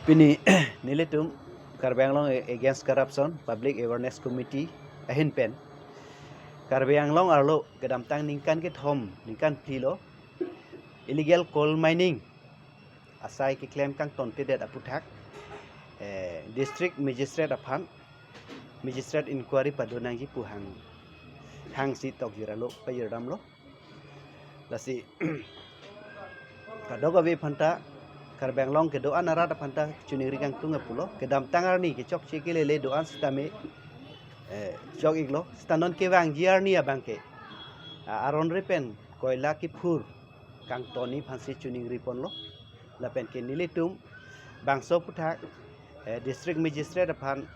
Pini nilitum Karbianglong Against Corruption Public Awareness Committee ahin pen Karbianglong arlo kedamtang ningkan ke thom ningkan plilo illegal coal mining asai ke claim kang tonte det aputhak district magistrate aphan magistrate inquiry padonang ji puhang hang si tok jiralo payirdam lo lasi kadoga be phanta Karbianglong ke doan arada phanta chuningri kang tunga pulo ke dam tangarni ke chok chekile le doan stame chok iglo stanon ke wang jiarni abangke aron repen koila ki phur kang toni phansi chuningri ponlo lapen ke nilitum bangso puthak district magistrate aphan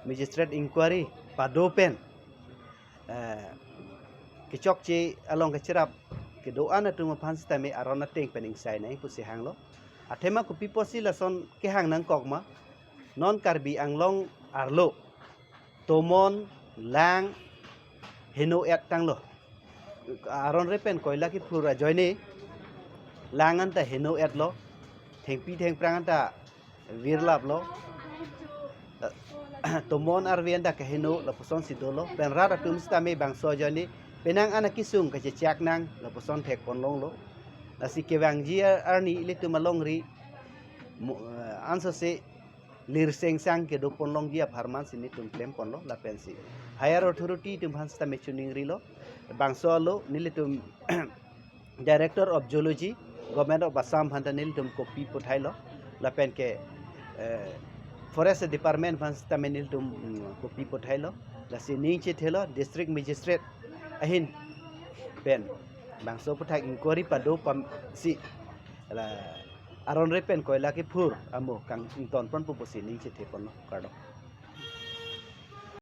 magistrate inquiry padopen ke chok che along ke cherap ke doan atung phan stame aron ateng pening sai nai pusi hanglo Athema ku piposi lason ke hang nang kokma non Karbi Anglong arlo tomon lang heno et tanglo aron repen koila ki phura joine langan ta heno et lo thengpi theng prangan ta wirlap lo tomon arvienda ke heno la poson sidolo ben rara tum stame bangso joine penang ana kisung ke chak nang la poson thek ponlong lo Nasi kewang jia arni ile tu malongri answer se lir seng sang ke do ponlong jia pharman sini tum claim ponlo la pensi higher authority tum hansta mechuning rilo bangso lo nile tum director of geology government of Assam hanta nil tum copy pothailo la pen ke forest department hansta menil tum copy pothailo la sini che thelo district magistrate ahin pen bangso puthak inquiry pado pam si la aron repen koila ki phur amo kang ton pon pupusi ning che thepon kardo